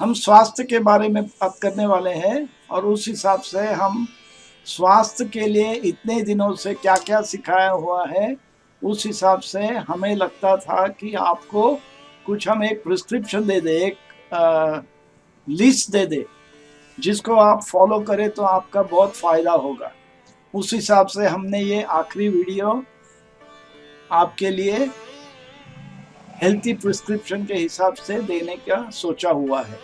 हम स्वास्थ्य के बारे में बात करने वाले हैं और उस हिसाब से हम स्वास्थ्य के लिए इतने दिनों से क्या-क्या सिखाया हुआ है, उस हिसाब से हमें लगता था कि आपको कुछ हम एक प्रिस्क्रिप्शन दे दें, एक लिस्ट दे दें, जिसको आप फॉलो करें तो आपका बहुत फ़ायदा होगा। उस हिसाब से हमने ये आखिरी वीडियो आपके लिए हेल्थी प्रिस्क्रिप्शन के हिसाब से देने का सोचा हुआ है।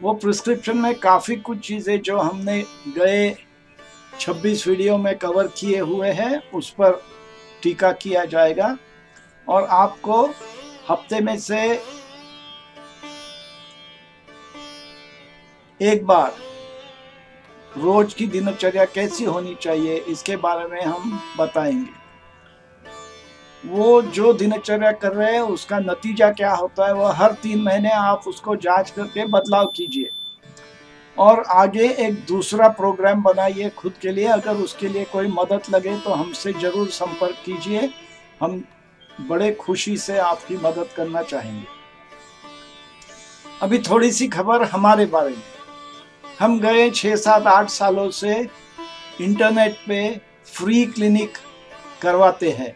वो प्रिस्क्रिप्शन में काफ़ी कुछ चीज़ें जो हमने गए 26 वीडियो में कवर किए हुए हैं, उस पर टीका किया जाएगा और आपको हफ्ते में से एक बार रोज की दिनचर्या कैसी होनी चाहिए, इसके बारे में हम बताएंगे। वो जो दिनचर्या कर रहे हैं उसका नतीजा क्या होता है, वह हर 3 महीने आप उसको जांच करके बदलाव कीजिए और आगे एक दूसरा प्रोग्राम बनाइए खुद के लिए। अगर उसके लिए कोई मदद लगे तो हमसे ज़रूर संपर्क कीजिए, हम बड़े खुशी से आपकी मदद करना चाहेंगे। अभी थोड़ी सी खबर हमारे बारे में। हम गए 6, 7, 8 सालों से इंटरनेट पे फ्री क्लिनिक करवाते हैं।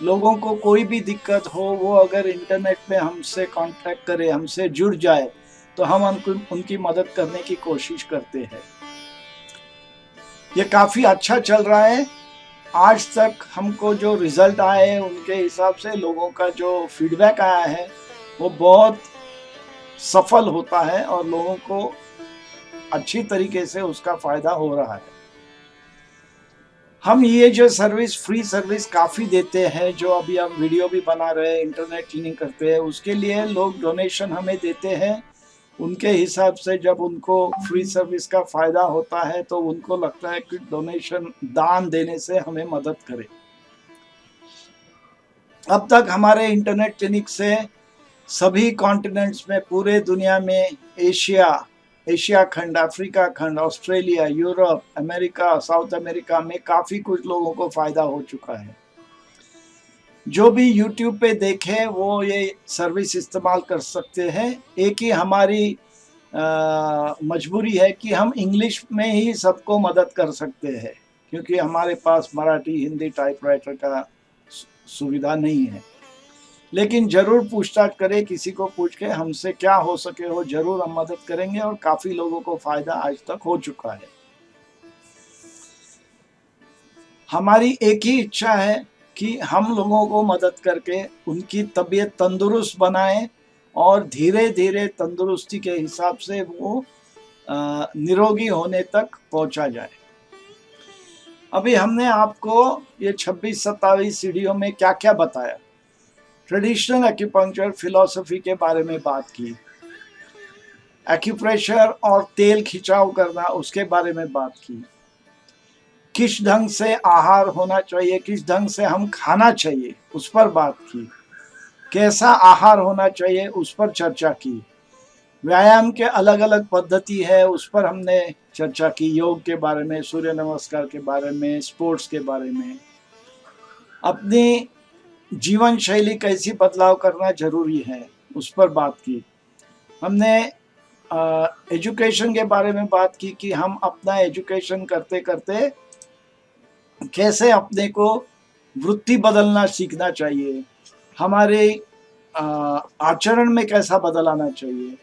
लोगों को कोई भी दिक्कत हो, वो अगर इंटरनेट पे हमसे कांटेक्ट करे, हमसे जुड़ जाए, तो हम उनकी मदद करने की कोशिश करते हैं। ये काफ़ी अच्छा चल रहा है। आज तक हमको जो रिजल्ट आए हैं उनके हिसाब से लोगों का जो फीडबैक आया है वो बहुत सफल होता है और लोगों को अच्छी तरीके से उसका फ़ायदा हो रहा है। हम ये जो सर्विस, फ्री सर्विस काफ़ी देते हैं, जो अभी हम वीडियो भी बना रहे हैं, इंटरनेट क्लीनिंग करते हैं, उसके लिए लोग डोनेशन हमें देते हैं। उनके हिसाब से जब उनको फ्री सर्विस का फ़ायदा होता है तो उनको लगता है कि डोनेशन, दान देने से हमें मदद करे। अब तक हमारे इंटरनेट क्लिनिक से सभी कॉन्टिनेंट्स में, पूरे दुनिया में, एशिया खंड, अफ्रीका खंड, Australia, Europe, America, south America में काफ़ी कुछ लोगों को फ़ायदा हो चुका है। जो भी यूट्यूब पे देखे वो ये सर्विस इस्तेमाल कर सकते हैं। एक ही हमारी मजबूरी है कि हम इंग्लिश में ही सबको मदद कर सकते हैं, क्योंकि हमारे पास मराठी, हिंदी टाइपराइटर का सुविधा नहीं है। लेकिन ज़रूर पूछताछ करें, किसी को पूछ के हमसे क्या हो सके हो ज़रूर हम मदद करेंगे और काफ़ी लोगों को फ़ायदा आज तक हो चुका है। हमारी एक ही इच्छा है कि हम लोगों को मदद करके उनकी तबीयत तंदुरुस्त बनाएं और धीरे धीरे तंदुरुस्ती के हिसाब से वो निरोगी होने तक पहुंचा जाए। अभी हमने आपको ये 26-27 वीडियो में क्या क्या बताया। ट्रेडिशनल एक्यूपंक्चर फिलॉसफी के बारे में बात की, एक्यूप्रेशर और तेल खिंचाव करना उसके बारे में बात की, किस ढंग से आहार होना चाहिए, किस ढंग से हम खाना चाहिए उस पर बात की, कैसा आहार होना चाहिए उस पर चर्चा की, व्यायाम के अलग अलग पद्धति है उस पर हमने चर्चा की, योग के बारे में, सूर्य नमस्कार के बारे में, स्पोर्ट्स के बारे में, अपनी जीवन शैली कैसी बदलाव करना जरूरी है उस पर बात की। हमने एजुकेशन के बारे में बात की कि हम अपना एजुकेशन करते करते कैसे अपने को वृत्ति बदलना सीखना चाहिए, हमारे आचरण में कैसा बदल आना चाहिए,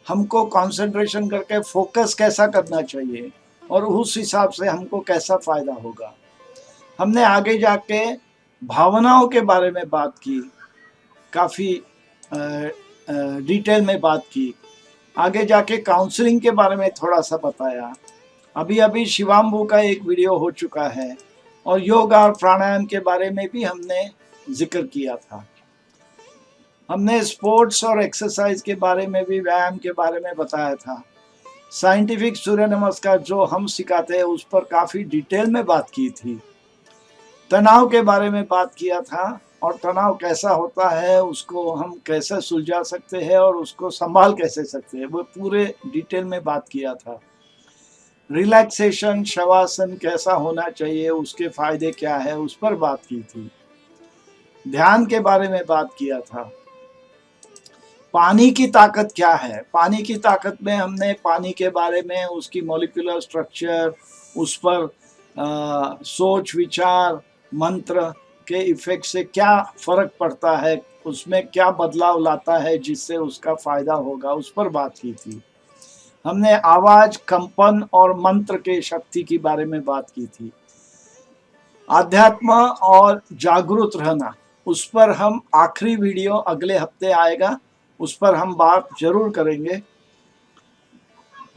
हमको कंसंट्रेशन करके फोकस कैसा करना चाहिए और उस हिसाब से हमको कैसा फ़ायदा होगा। हमने आगे जाके भावनाओं के बारे में बात की, काफ़ी डिटेल में बात की। आगे जाके काउंसलिंग के बारे में थोड़ा सा बताया। अभी अभी शिवाम्बू का एक वीडियो हो चुका है और योग और प्राणायाम के बारे में भी हमने जिक्र किया था। हमने स्पोर्ट्स और एक्सरसाइज के बारे में भी, व्यायाम के बारे में बताया था। साइंटिफिक सूर्य नमस्कार जो हम सिखाते हैं उस पर काफ़ी डिटेल में बात की थी। तनाव के बारे में बात किया था और तनाव कैसा होता है, उसको हम कैसे सुलझा सकते हैं और उसको संभाल कैसे सकते हैं, वो पूरे डिटेल में बात किया था। रिलैक्सेशन, शवासन कैसा होना चाहिए, उसके फ़ायदे क्या है, उस पर बात की थी। ध्यान के बारे में बात किया था। पानी की ताकत क्या है, पानी की ताकत में हमने पानी के बारे में, उसकी मॉलिक्यूलर स्ट्रक्चर, उस पर सोच विचार मंत्र के इफेक्ट से क्या फर्क पड़ता है, उसमें क्या बदलाव लाता है जिससे उसका फायदा होगा, उस पर बात की थी। हमने आवाज, कंपन और मंत्र के शक्ति के बारे में बात की थी। आध्यात्म और जागरूक रहना, उस पर हम आखिरी वीडियो अगले हफ्ते आएगा, उस पर हम बात जरूर करेंगे।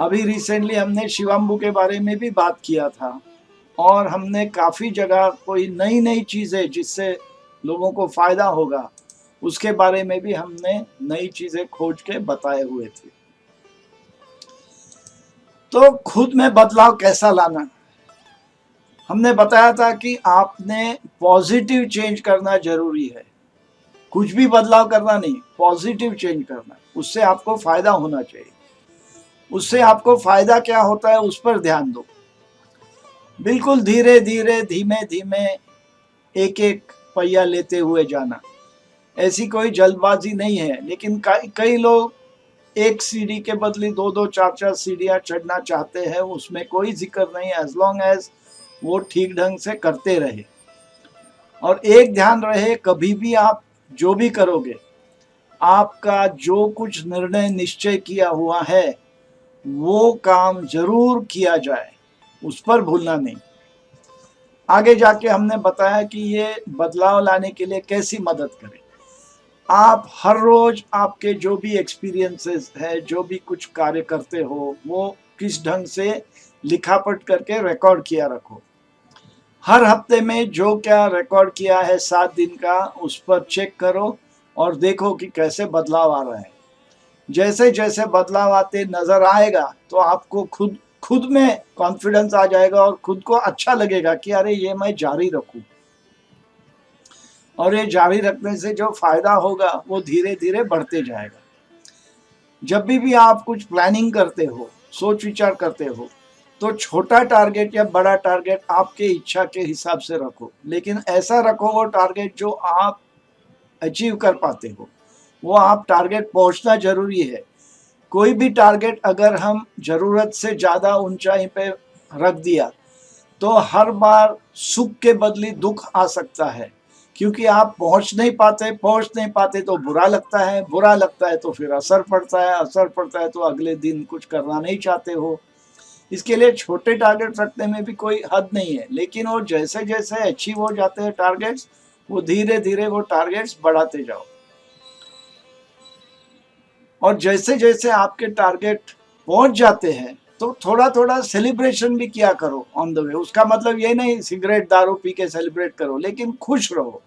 अभी रिसेंटली हमने शिवम्बू के बारे में भी बात किया था और हमने काफ़ी जगह कोई नई नई चीज़ें जिससे लोगों को फ़ायदा होगा उसके बारे में भी हमने नई चीज़ें खोज के बताए हुए थे। तो खुद में बदलाव कैसा लाना, हमने बताया था कि आपने पॉजिटिव चेंज करना जरूरी है। कुछ भी बदलाव करना नहीं, पॉजिटिव चेंज करना, उससे आपको फायदा होना चाहिए। उससे आपको फायदा क्या होता है उस पर ध्यान दो। बिल्कुल धीरे धीरे, धीमे धीमे, एक एक पहिया लेते हुए जाना। ऐसी कोई जल्दबाजी नहीं है, लेकिन कई लोग एक सीढ़ी के बदले दो दो चार चार सीढ़ियां चढ़ना चाहते हैं, उसमें कोई जिक्र नहीं, एज लॉन्ग एज वो ठीक ढंग से करते रहे। और एक ध्यान रहे, कभी भी आप जो भी करोगे, आपका जो कुछ निर्णय निश्चय किया हुआ है वो काम जरूर किया जाए, उस पर भूलना नहीं। आगे जाके हमने बताया कि ये बदलाव लाने के लिए कैसी मदद करें। आप हर रोज आपके जो भी एक्सपीरियंसेस है, जो भी कुछ कार्य करते हो, वो किस ढंग से लिखापट करके रिकॉर्ड किया रखो। हर हफ्ते में जो क्या रिकॉर्ड किया है 7 दिन का, उस पर चेक करो और देखो कि कैसे बदलाव आ रहा है। जैसे जैसे बदलाव आते नजर आएगा तो आपको खुद खुद में कॉन्फिडेंस आ जाएगा और खुद को अच्छा लगेगा कि अरे ये मैं जारी रखूं। और ये जारी रखने से जो फायदा होगा वो धीरे धीरे बढ़ते जाएगा। जब भी आप कुछ प्लानिंग करते हो, सोच विचार करते हो, तो छोटा टारगेट या बड़ा टारगेट आपके इच्छा के हिसाब से रखो, लेकिन ऐसा रखो वो टारगेट जो आप अचीव कर पाते हो, वो आप टारगेट पहुंचना जरूरी है। कोई भी टारगेट अगर हम जरूरत से ज्यादा ऊंचाई पे रख दिया तो हर बार सुख के बदले दुख आ सकता है, क्योंकि आप पहुंच नहीं पाते तो बुरा लगता है तो फिर असर पड़ता है तो अगले दिन कुछ करना नहीं चाहते हो। इसके लिए छोटे टारगेट रखने में भी कोई हद नहीं है, लेकिन वो जैसे जैसे अचीव हो जाते हैं टारगेट्स, वो धीरे धीरे वो टारगेट्स बढ़ाते जाओ। और जैसे जैसे आपके टारगेट पहुंच जाते हैं तो थोड़ा थोड़ा सेलिब्रेशन भी किया करो ऑन द वे। उसका मतलब ये नहीं सिगरेट दारू पी के सेलिब्रेट करो, लेकिन खुश रहो,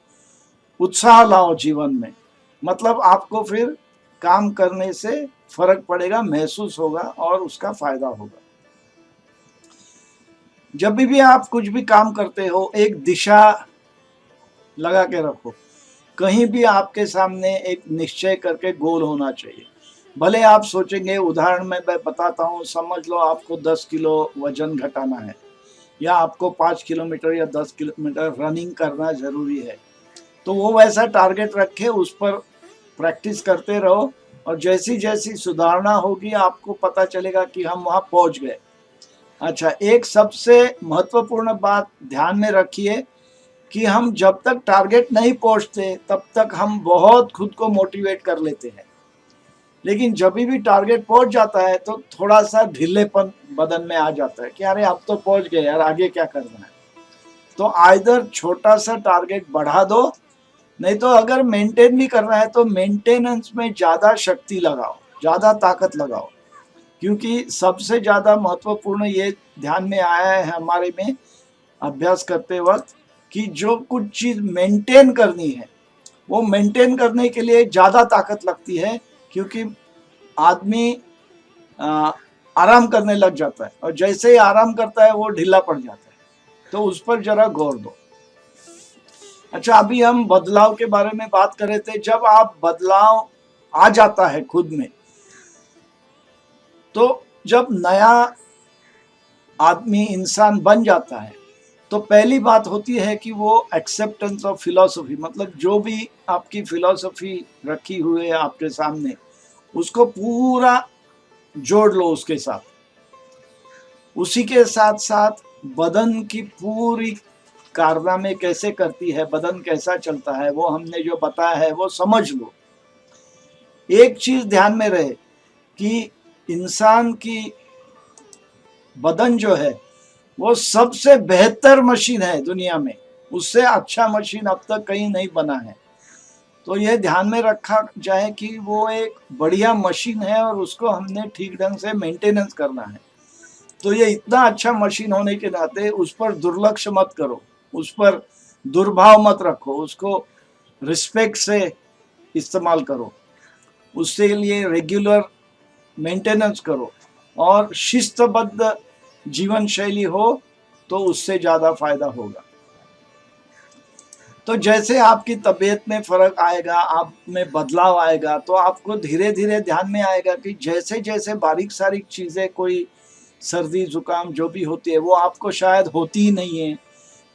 उत्साह लाओ जीवन में। मतलब आपको फिर काम करने से फर्क पड़ेगा, महसूस होगा और उसका फायदा होगा। जब भी आप कुछ भी काम करते हो, एक दिशा लगा के रखो। कहीं भी आपके सामने एक निश्चय करके गोल होना चाहिए। भले आप सोचेंगे, उदाहरण में मैं बताता हूँ, समझ लो आपको 10 किलो वजन घटाना है या आपको 5 किलोमीटर या 10 किलोमीटर रनिंग करना जरूरी है, तो वो वैसा टारगेट रखे, उस पर प्रैक्टिस करते रहो और जैसी जैसी सुधारना होगी आपको पता चलेगा कि हम वहाँ पहुँच गए। अच्छा, एक सबसे महत्वपूर्ण बात ध्यान में रखिए कि हम जब तक टारगेट नहीं पहुँचते तब तक हम बहुत खुद को मोटिवेट कर लेते हैं, लेकिन जब भी टारगेट पहुंच जाता है तो थोड़ा सा ढीलेपन बदन में आ जाता है कि अरे अब तो पहुंच गए यार, आगे क्या करना है। तो आइदर छोटा सा टारगेट बढ़ा दो, नहीं तो अगर मेंटेन भी करना है तो मेंटेनेंस में ज्यादा शक्ति लगाओ, ज्यादा ताकत लगाओ। क्योंकि सबसे ज्यादा महत्वपूर्ण ये ध्यान में आया है हमारे में अभ्यास करते वक्त कि जो कुछ चीज मेंटेन करनी है वो मेंटेन करने के लिए ज्यादा ताकत लगती है, क्योंकि आदमी आराम करने लग जाता है और जैसे ही आराम करता है वो ढीला पड़ जाता है। तो उस पर जरा गौर दो। अच्छा, अभी हम बदलाव के बारे में बात कर रहे थे। जब आप बदलाव आ जाता है खुद में, तो जब नया आदमी इंसान बन जाता है तो पहली बात होती है कि वो एक्सेप्टेंस ऑफ फिलॉसफी, मतलब जो भी आपकी फिलॉसफी रखी हुई है आपके सामने, उसको पूरा जोड़ लो उसके साथ। उसी के साथ साथ बदन की पूरी कारनामे कैसे करती है, बदन कैसा चलता है, वो हमने जो बताया है वो समझ लो। एक चीज ध्यान में रहे कि इंसान की बदन जो है वो सबसे बेहतर मशीन है दुनिया में, उससे अच्छा मशीन अब तक कहीं नहीं बना है। तो यह ध्यान में रखा जाए कि वो एक बढ़िया मशीन है और उसको हमने ठीक ढंग से मेंटेनेंस करना है। तो ये इतना अच्छा मशीन होने के नाते उस पर दुर्लक्ष्य मत करो, उस पर दुर्भाव मत रखो, उसको रिस्पेक्ट से इस्तेमाल करो, उसके लिए रेगुलर मेंटेनेंस करो और शिस्तबद्ध जीवन शैली हो तो उससे ज़्यादा फायदा होगा। तो जैसे आपकी तबीयत में फर्क आएगा, आप में बदलाव आएगा, तो आपको धीरे धीरे ध्यान में आएगा कि जैसे जैसे बारीक सारीक चीज़ें, कोई सर्दी जुकाम जो भी होती है वो आपको शायद होती ही नहीं है,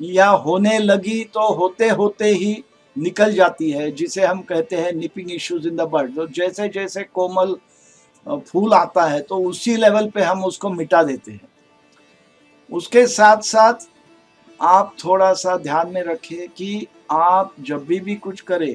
या होने लगी तो होते होते ही निकल जाती है, जिसे हम कहते हैं nipping issues in the bud. तो जैसे जैसे कोमल फूल आता है तो उसी लेवल पे हम उसको मिटा देते हैं। उसके साथ साथ आप थोड़ा सा ध्यान में रखें कि आप जब भी कुछ करें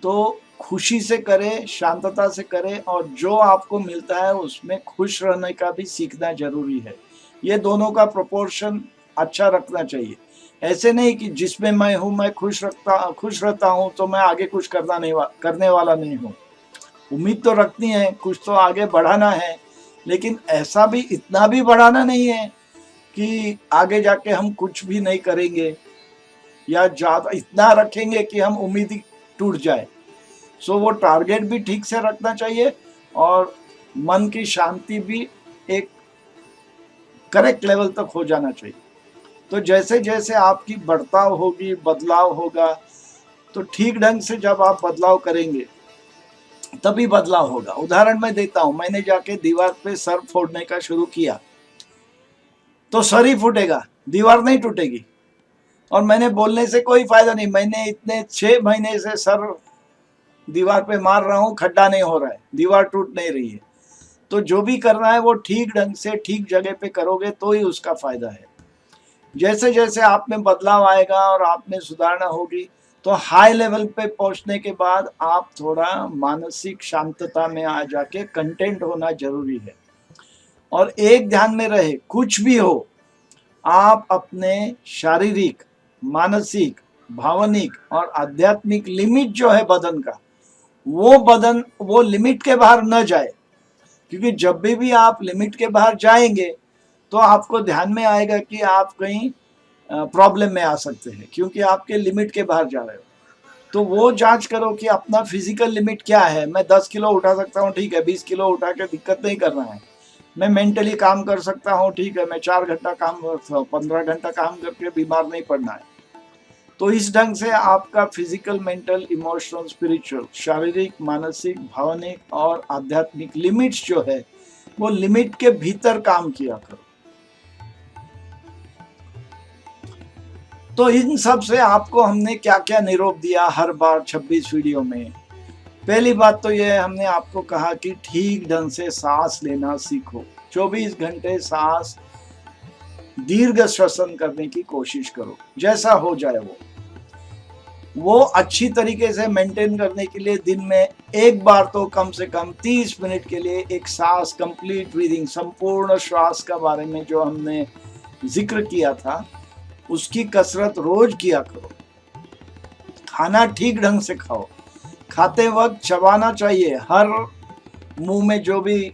तो खुशी से करें, शांतता से करें, और जो आपको मिलता है उसमें खुश रहने का भी सीखना जरूरी है। ये दोनों का प्रोपोर्शन अच्छा रखना चाहिए। ऐसे नहीं कि जिसमें मैं हूँ मैं खुश रहता हूँ तो मैं आगे कुछ करने वाला नहीं हूँ। उम्मीद तो रखनी है, कुछ तो आगे बढ़ाना है, लेकिन ऐसा भी इतना भी बढ़ाना नहीं है कि आगे जाके हम कुछ भी नहीं करेंगे, या ज्यादा इतना रखेंगे कि हम उम्मीद ही टूट जाए। सो वो टारगेट भी ठीक से रखना चाहिए और मन की शांति भी एक करेक्ट लेवल तक हो जाना चाहिए। तो जैसे जैसे आपकी बर्ताव होगी, बदलाव होगा, तो ठीक ढंग से जब आप बदलाव करेंगे तभी बदलाव होगा। उदाहरण मैं देता हूं, मैंने जाके दीवार पे सर फोड़ने का शुरू किया तो सर ही फूटेगा, दीवार नहीं टूटेगी। और मैंने बोलने से कोई फायदा नहीं, मैंने इतने 6 महीने से सर दीवार पे मार रहा हूं, खड्डा नहीं हो रहा है, दीवार टूट नहीं रही है। तो जो भी करना है वो ठीक ढंग से ठीक जगह पे करोगे तो ही उसका फायदा है। जैसे जैसे आप में बदलाव आएगा और आप में सुधारना होगी, तो हाई लेवल पे पहुंचने के बाद आप थोड़ा मानसिक शांतता में आ जाके कंटेंट होना जरूरी है। और एक ध्यान में रहे, कुछ भी हो, आप अपने शारीरिक, मानसिक, भावनिक और आध्यात्मिक लिमिट जो है बदन का, वो लिमिट के बाहर न जाए। क्योंकि जब भी आप लिमिट के बाहर जाएंगे तो आपको ध्यान में आएगा कि आप कहीं प्रॉब्लम में आ सकते हैं, क्योंकि आपके लिमिट के बाहर जा रहे हो। तो वो जांच करो कि अपना फिजिकल लिमिट क्या है। मैं 10 किलो उठा सकता हूँ, ठीक है, 20 किलो उठा के दिक्कत नहीं करना है। मैं मेंटली काम कर सकता हूँ, ठीक है, मैं 4 घंटा काम कर सकता हूँ, 15 घंटा काम करके बीमार नहीं पड़ना है। तो इस ढंग से आपका फिजिकल, मेंटल, इमोशनल, स्पिरिचुअल, शारीरिक, मानसिक, भावनिक और आध्यात्मिक लिमिट्स जो है वो लिमिट के भीतर काम किया करो। तो इन सब से आपको हमने क्या क्या निरोप दिया हर बार 26 वीडियो में। पहली बात तो यह हमने आपको कहा कि ठीक ढंग से सांस लेना सीखो। 24 घंटे सांस दीर्घ श्वसन करने की कोशिश करो, जैसा हो जाए वो अच्छी तरीके से मेंटेन करने के लिए दिन में एक बार तो कम से कम 30 मिनट के लिए एक सांस, कंप्लीट ब्रीदिंग, संपूर्ण श्वास का बारे में जो हमने जिक्र किया था, उसकी कसरत रोज किया करो। खाना ठीक ढंग से खाओ, खाते वक्त चबाना चाहिए। हर मुंह में जो भी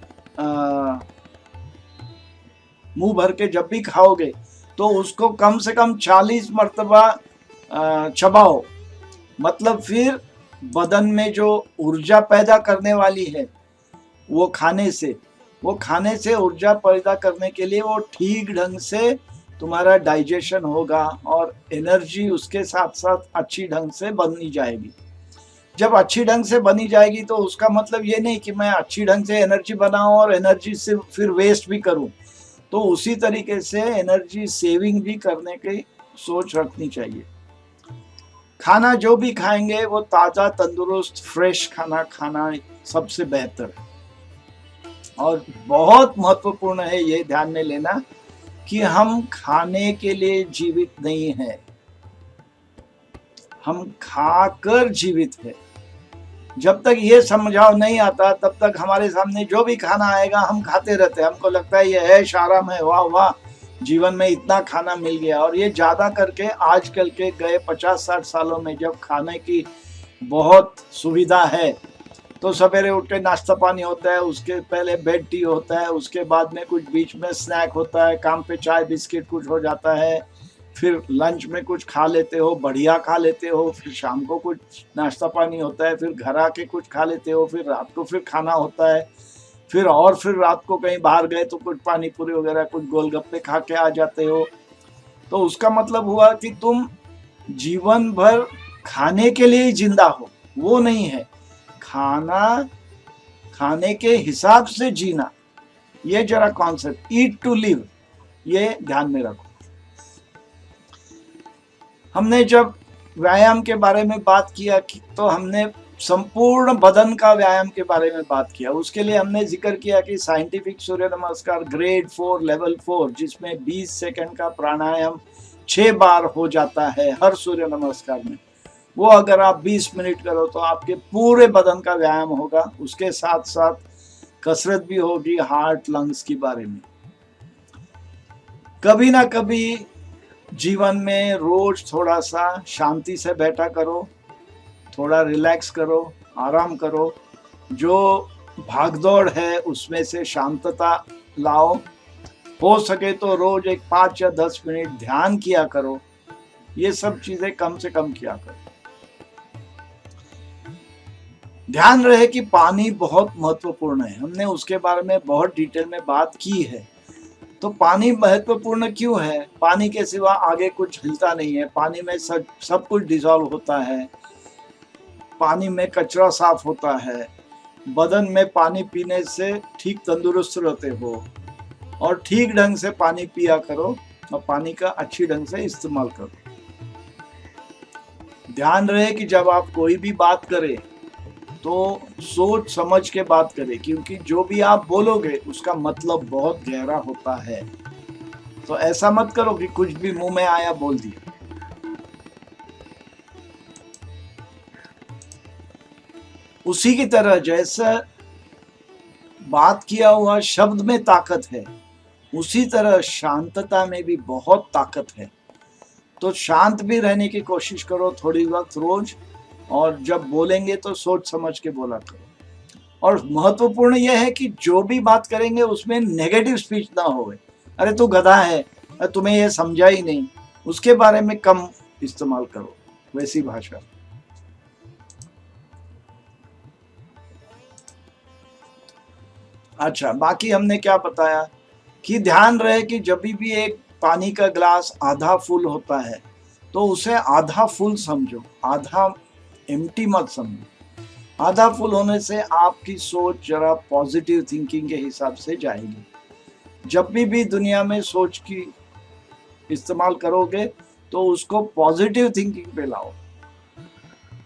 मुंह भर के जब भी खाओगे तो उसको कम से कम 40 मर्तबा चबाओ। मतलब फिर बदन में जो ऊर्जा पैदा करने वाली है वो खाने से ऊर्जा पैदा करने के लिए वो ठीक ढंग से तुम्हारा डाइजेशन होगा और एनर्जी उसके साथ साथ अच्छी ढंग से बनी जाएगी। जब अच्छी ढंग से बनी जाएगी तो उसका मतलब ये नहीं कि मैं अच्छी ढंग से एनर्जी बनाऊं और एनर्जी से फिर वेस्ट भी करूं। तो उसी तरीके से एनर्जी सेविंग भी करने की सोच रखनी चाहिए। खाना जो भी खाएंगे वो ताज़ा, तंदुरुस्त, फ्रेश खाना खाना सबसे बेहतर है। और बहुत महत्वपूर्ण है ये ध्यान में लेना कि हम खाने के लिए जीवित नहीं है, हम खाकर जीवित है। जब तक ये समझाव नहीं आता तब तक हमारे सामने जो भी खाना आएगा हम खाते रहते हैं। हमको लगता है ये ऐश आराम है, वाह वाह, जीवन में इतना खाना मिल गया। और ये ज़्यादा करके आजकल के गए 50-60 सालों में जब खाने की बहुत सुविधा है, तो सवेरे उठ के नाश्ता पानी होता है, उसके पहले बेड टी होता है, उसके बाद में कुछ बीच में स्नैक होता है, काम पे चाय बिस्किट कुछ हो जाता है, फिर लंच में कुछ खा लेते हो, बढ़िया खा लेते हो, फिर शाम को कुछ नाश्ता पानी होता है, फिर घर आके कुछ खा लेते हो, फिर रात को फिर खाना होता है, फिर रात को कहीं बाहर गए तो कुछ पानी पूरी वगैरह कुछ गोलगप्पे खा के आ जाते हो। तो उसका मतलब हुआ कि तुम जीवन भर खाने के लिए ही जिंदा हो, वो नहीं है। खाना खाने के हिसाब से जीना, ये जरा कॉन्सेप्ट, ईट टू लिव, ये ध्यान में रखो। हमने जब व्यायाम के बारे में बात किया तो हमने संपूर्ण बदन का व्यायाम के बारे में बात किया। उसके लिए हमने जिक्र किया कि साइंटिफिक सूर्य नमस्कार ग्रेड 4 लेवल 4, जिसमें 20 सेकंड का प्राणायाम 6 बार हो जाता है हर सूर्य नमस्कार में, वो अगर आप 20 मिनट करो तो आपके पूरे बदन का व्यायाम होगा। उसके साथ साथ कसरत भी होगी हार्ट लंग्स के बारे में। कभी ना कभी जीवन में रोज थोड़ा सा शांति से बैठा करो, थोड़ा रिलैक्स करो, आराम करो। जो भागदौड़ है उसमें से शांतता लाओ। हो सके तो रोज एक 5 या 10 मिनट ध्यान किया करो। ये सब चीजें कम से कम किया करो। ध्यान रहे कि पानी बहुत महत्वपूर्ण है, हमने उसके बारे में बहुत डिटेल में बात की है। तो पानी महत्वपूर्ण क्यों है? पानी के सिवा आगे कुछ हिलता नहीं है। पानी में सब कुछ डिसॉल्व होता है, पानी में कचरा साफ होता है। बदन में पानी पीने से ठीक तंदुरुस्त रहते हो, और ठीक ढंग से पानी पिया करो और पानी का अच्छी ढंग से इस्तेमाल करो। ध्यान रहे कि जब आप कोई भी बात करें तो सोच समझ के बात करें, क्योंकि जो भी आप बोलोगे उसका मतलब बहुत गहरा होता है। तो ऐसा मत करो कि कुछ भी मुंह में आया बोल दिया। उसी की तरह जैसा बात किया हुआ शब्द में ताकत है, उसी तरह शांतता में भी बहुत ताकत है। तो शांत भी रहने की कोशिश करो थोड़ी वक्त रोज, और जब बोलेंगे तो सोच समझ के बोला करो। और महत्वपूर्ण यह है कि जो भी बात करेंगे उसमें नेगेटिव स्पीच ना हो। अरे तू गधा है, तुम्हें यह समझा ही नहीं, उसके बारे में कम इस्तेमाल करो वैसी भाषा। अच्छा, बाकी हमने क्या बताया कि ध्यान रहे कि जब भी एक पानी का ग्लास आधा फुल होता है तो उसे आधा फुल समझो, आधा एम्प्टी मत समझो। आधा फुल होने से आपकी सोच जरा पॉजिटिव थिंकिंग के हिसाब से जाएगी। जब भी दुनिया में सोच की इस्तेमाल करोगे तो उसको पॉजिटिव थिंकिंग पे लाओ,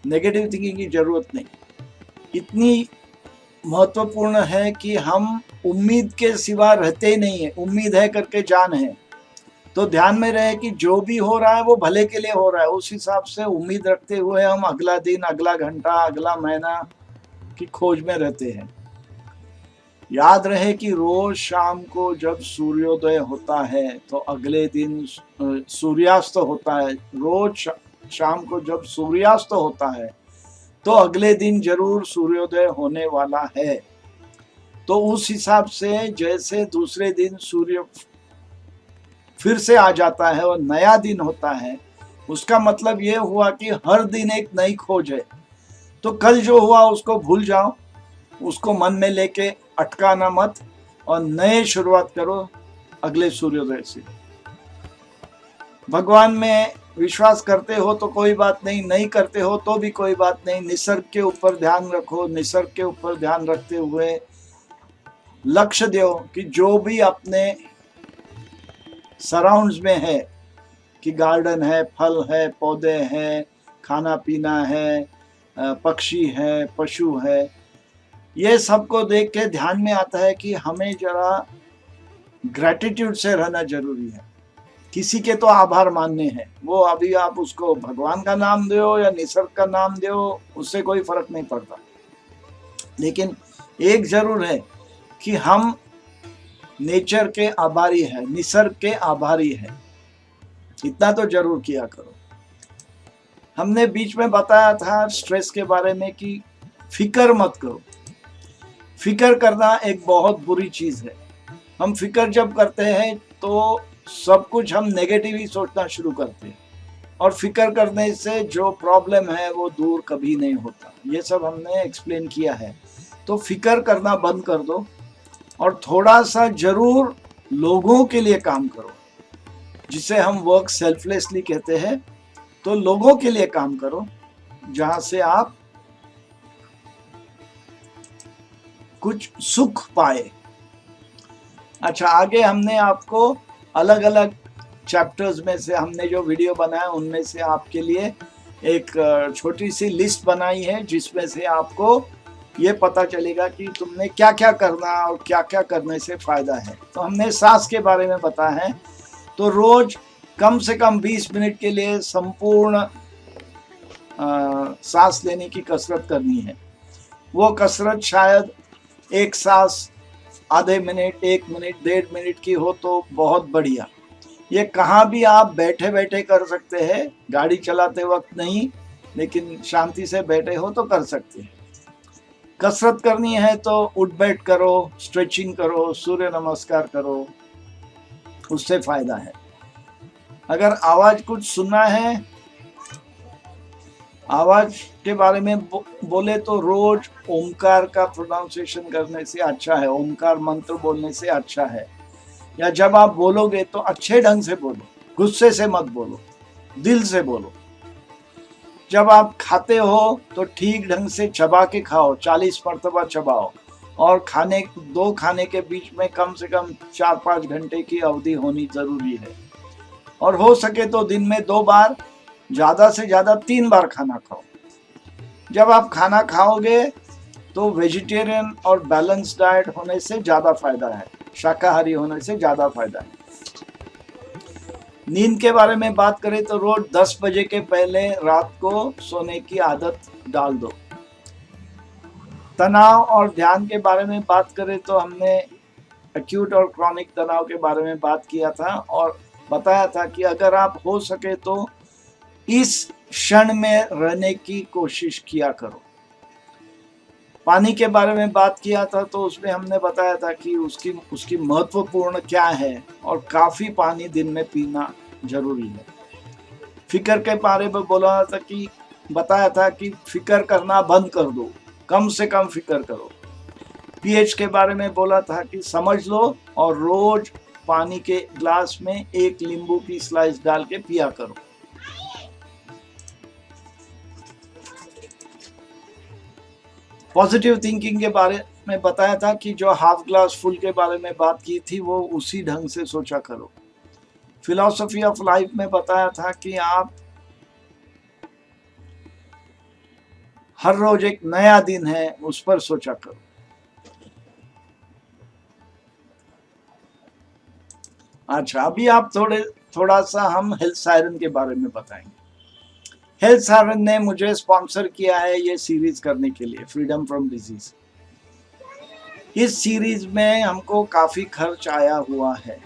नेगेटिव थिंकिंग की जरूरत नहीं। इतनी महत्वपूर्ण है कि हम उम्मीद के सिवा रहते ही नहीं है, उम्मीद है करके जान है। तो ध्यान में रहे कि जो भी हो रहा है वो भले के लिए हो रहा है, उस हिसाब से उम्मीद रखते हुए हम अगला दिन, अगला घंटा, अगला महीना की खोज में रहते हैं। याद रहे कि रोज शाम को जब सूर्योदय होता है तो अगले दिन सूर्यास्त होता है। रोज शाम को जब सूर्यास्त होता है तो अगले दिन जरूर सूर्योदय होने वाला है। तो उस हिसाब से जैसे दूसरे दिन सूर्य फिर से आ जाता है और नया दिन होता है, उसका मतलब ये हुआ कि हर दिन एक नई खोज है। तो कल जो हुआ उसको भूल जाओ, उसको मन में लेके अटकाना मत, और नए शुरुआत करो अगले सूर्योदय से। भगवान में विश्वास करते हो तो कोई बात नहीं, नहीं करते हो तो भी कोई बात नहीं। निसर्ग के ऊपर ध्यान रखो, निसर्ग के ऊपर ध्यान रखते हुए लक्ष्य दो कि जो भी अपने सराउंड्स में है कि गार्डन है, फल है, पौधे हैं, खाना पीना है, पक्षी है, पशु है, ये सबको देख के ध्यान में आता है कि हमें जरा ग्रेटिट्यूड से रहना जरूरी है। किसी के तो आभार मानने हैं, वो अभी आप उसको भगवान का नाम दो या निसर्ग का नाम दो, उससे कोई फर्क नहीं पड़ता। लेकिन एक जरूर है कि हम नेचर के आभारी है, निसर्ग के आभारी है, इतना तो जरूर किया करो। हमने बीच में बताया था स्ट्रेस के बारे में कि फिक्र मत करो। फिक्र करना एक बहुत बुरी चीज है। हम फिक्र जब करते हैं तो सब कुछ हम नेगेटिव ही सोचना शुरू करते हैं, और फिक्र करने से जो प्रॉब्लम है वो दूर कभी नहीं होता। ये सब हमने एक्सप्लेन किया है। तो फिक्र करना बंद कर दो और थोड़ा सा जरूर लोगों के लिए काम करो, जिसे हम वर्क सेल्फलेसली कहते हैं। तो लोगों के लिए काम करो जहां से आप कुछ सुख पाए। अच्छा, आगे हमने आपको अलग अलग चैप्टर्स में से हमने जो वीडियो बनाया उनमें से आपके लिए एक छोटी सी लिस्ट बनाई है, जिसमें से आपको ये पता चलेगा कि तुमने क्या क्या करना और क्या क्या करने से फायदा है। तो हमने सांस के बारे में बताया है, तो रोज कम से कम 20 मिनट के लिए संपूर्ण सांस लेने की कसरत करनी है। वो कसरत शायद एक सांस आधे मिनट, 1 मिनट, 1.5 मिनट की हो तो बहुत बढ़िया। ये कहाँ भी आप बैठे बैठे कर सकते हैं, गाड़ी चलाते वक्त नहीं, लेकिन शांति से बैठे हो तो कर सकते हैं। कसरत करनी है तो उठ बैठ करो, स्ट्रेचिंग करो, सूर्य नमस्कार करो, उससे फायदा है। अगर आवाज कुछ सुनना है, आवाज के बारे में बोले तो रोज ओमकार का प्रोनाउंसिएशन करने से अच्छा है, ओमकार मंत्र बोलने से अच्छा है। या जब आप बोलोगे तो अच्छे ढंग से बोलो, गुस्से से मत बोलो, दिल से बोलो। जब आप खाते हो तो ठीक ढंग से चबा के खाओ, 40 मरतबा चबाओ, और दो खाने के बीच में कम से कम 4-5 घंटे की अवधि होनी जरूरी है। और हो सके तो दिन में 2 बार, ज्यादा से ज्यादा 3 बार खाना खाओ। जब आप खाना खाओगे तो वेजिटेरियन और बैलेंस डाइट होने से ज्यादा फायदा है, शाकाहारी होने से ज्यादा फायदा है। नींद के बारे में बात करें तो रोज 10 बजे के पहले रात को सोने की आदत डाल दो। तनाव और ध्यान के बारे में बात करें तो हमने एक्यूट और क्रॉनिक तनाव के बारे में बात किया था और बताया था कि अगर आप हो सके तो इस क्षण में रहने की कोशिश किया करो। पानी के बारे में बात किया था तो उसमें हमने बताया था कि उसकी महत्वपूर्ण क्या है, और काफी पानी दिन में पीना जरूरी है। फिक्र के बारे में बताया था कि फिक्र करना बंद कर दो, कम से कम फिक्र करो। पीएच के बारे में बोला था कि समझ लो और रोज पानी के ग्लास में 1 नींबू की स्लाइस डाल के पिया करो। पॉजिटिव थिंकिंग के बारे में बताया था कि जो हाफ ग्लास फुल के बारे में बात की थी वो उसी ढंग से सोचा करो। फिलॉसफी ऑफ लाइफ में बताया था कि आप हर रोज एक नया दिन है, उस पर सोचा करो। अच्छा, अभी आप थोड़ा सा हम हेल्थ सायरन के बारे में बताएंगे। हेल्थ सायरन ने मुझे स्पॉन्सर किया है ये सीरीज करने के लिए, फ्रीडम फ्रॉम डिजीज। इस सीरीज में हमको काफी खर्च आया हुआ है।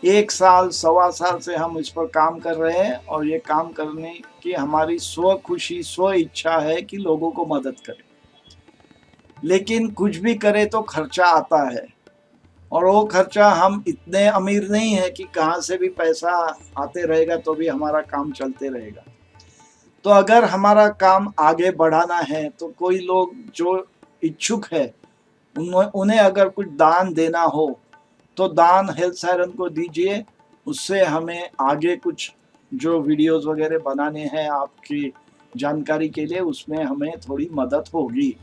1 साल, 1.25 साल से हम इस पर काम कर रहे हैं, और ये काम करने की हमारी स्व खुशी, स्व इच्छा है कि लोगों को मदद करें। लेकिन कुछ भी करे तो खर्चा आता है, और वो खर्चा, हम इतने अमीर नहीं है कि कहाँ से भी पैसा आते रहेगा तो भी हमारा काम चलते रहेगा। तो अगर हमारा काम आगे बढ़ाना है तो कोई लोग जो इच्छुक है उन्हें अगर कुछ दान देना हो तो दान हेल्थ सायरन को दीजिए। उससे हमें आगे कुछ जो वीडियोस वगैरह बनाने हैं आपकी जानकारी के लिए, उसमें हमें थोड़ी मदद होगी।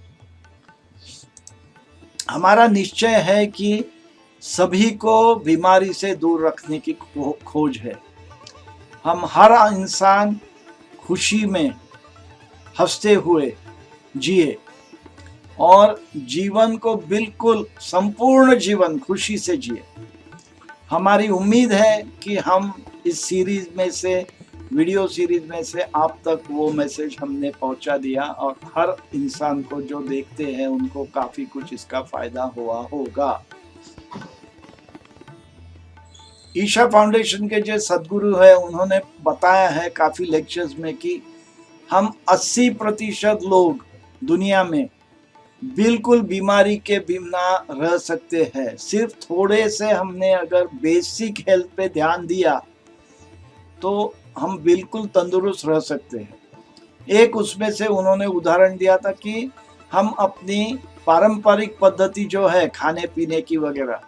हमारा निश्चय है कि सभी को बीमारी से दूर रखने की खोज है। हम हर इंसान खुशी में हंसते हुए जिए और जीवन को बिल्कुल संपूर्ण जीवन खुशी से जिए। हमारी उम्मीद है कि हम इस सीरीज में से, वीडियो सीरीज में से आप तक वो मैसेज हमने पहुंचा दिया और हर इंसान को जो देखते हैं उनको काफी कुछ इसका फायदा हुआ होगा। ईशा फाउंडेशन के जो सदगुरु है उन्होंने बताया है काफी लेक्चर्स में कि हम 80% लोग दुनिया में बिल्कुल बीमारी के बिना रह सकते हैं। सिर्फ थोड़े से हमने अगर बेसिक हेल्थ पे ध्यान दिया तो हम बिल्कुल तंदुरुस्त रह सकते हैं। एक उसमें से उन्होंने उदाहरण दिया था कि हम अपनी पारंपरिक पद्धति जो है खाने पीने की वगैरह,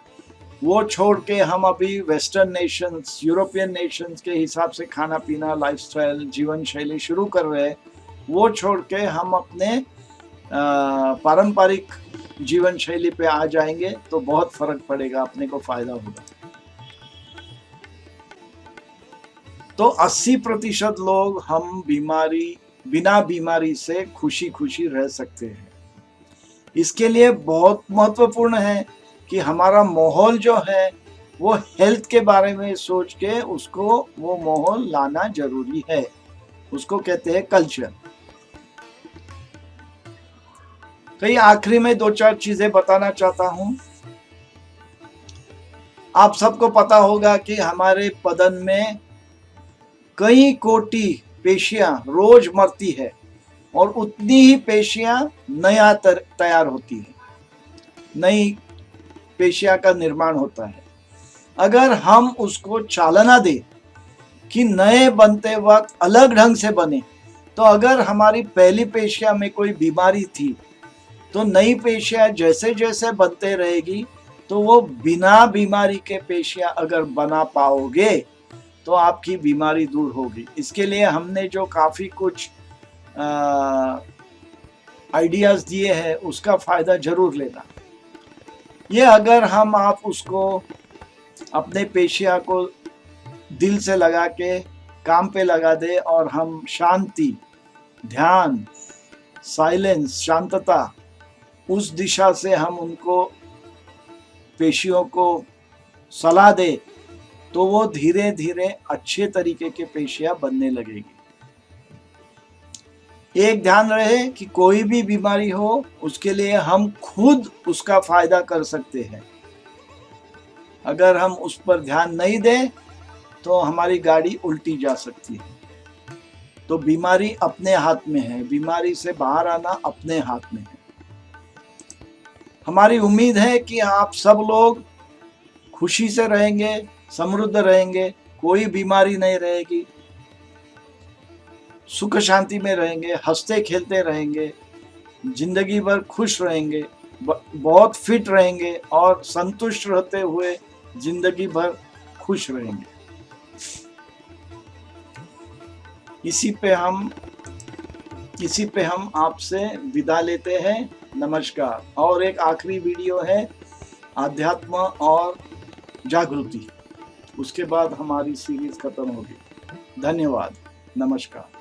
वो छोड़ के हम अभी वेस्टर्न नेशंस, यूरोपियन नेशंस के हिसाब से खाना पीना, लाइफस्टाइल, जीवन शैली शुरू कर रहे हैं। वो छोड़ के हम अपने पारंपरिक जीवन शैली पे आ जाएंगे तो बहुत फर्क पड़ेगा, अपने को फायदा होगा। तो 80% लोग हम बिना बीमारी से खुशी खुशी रह सकते हैं। इसके लिए बहुत महत्वपूर्ण है कि हमारा माहौल जो है वो हेल्थ के बारे में सोच के उसको वो माहौल लाना जरूरी है। उसको कहते हैं कल्चर। तो ये आखिरी में 2-4 चीजें बताना चाहता हूं। आप सबको पता होगा कि हमारे बदन में कई कोटि पेशियां रोज मरती है और उतनी ही पेशियां नया तैयार होती है, नई पेशियां का निर्माण होता है। अगर हम उसको चालना दें कि नए बनते वक्त अलग ढंग से बने, तो अगर हमारी पहली पेशिया में कोई बीमारी थी तो नई पेशियां जैसे जैसे बनते रहेगी तो वो बिना बीमारी के पेशियां अगर बना पाओगे तो आपकी बीमारी दूर होगी। इसके लिए हमने जो काफ़ी कुछ आइडियाज़ दिए हैं उसका फ़ायदा ज़रूर लेना। ये अगर आप उसको अपने पेशिया को दिल से लगा के काम पे लगा दे और हम शांति, ध्यान, साइलेंस, शांतता, उस दिशा से हम उनको पेशियों को सलाह दे तो वो धीरे धीरे अच्छे तरीके के पेशियां बनने लगेगी। एक ध्यान रहे कि कोई भी बीमारी हो उसके लिए हम खुद उसका फायदा कर सकते हैं। अगर हम उस पर ध्यान नहीं दें तो हमारी गाड़ी उल्टी जा सकती है। तो बीमारी अपने हाथ में है, बीमारी से बाहर आना अपने हाथ में है। हमारी उम्मीद है कि आप सब लोग खुशी से रहेंगे, समृद्ध रहेंगे, कोई बीमारी नहीं रहेगी, सुख शांति में रहेंगे, हंसते खेलते रहेंगे, जिंदगी भर खुश रहेंगे, बहुत फिट रहेंगे और संतुष्ट रहते हुए जिंदगी भर खुश रहेंगे। इसी पे हम आपसे विदा लेते हैं। नमस्कार। और एक आखिरी वीडियो है आध्यात्म और जागृति, उसके बाद हमारी सीरीज खत्म होगी। धन्यवाद। नमस्कार।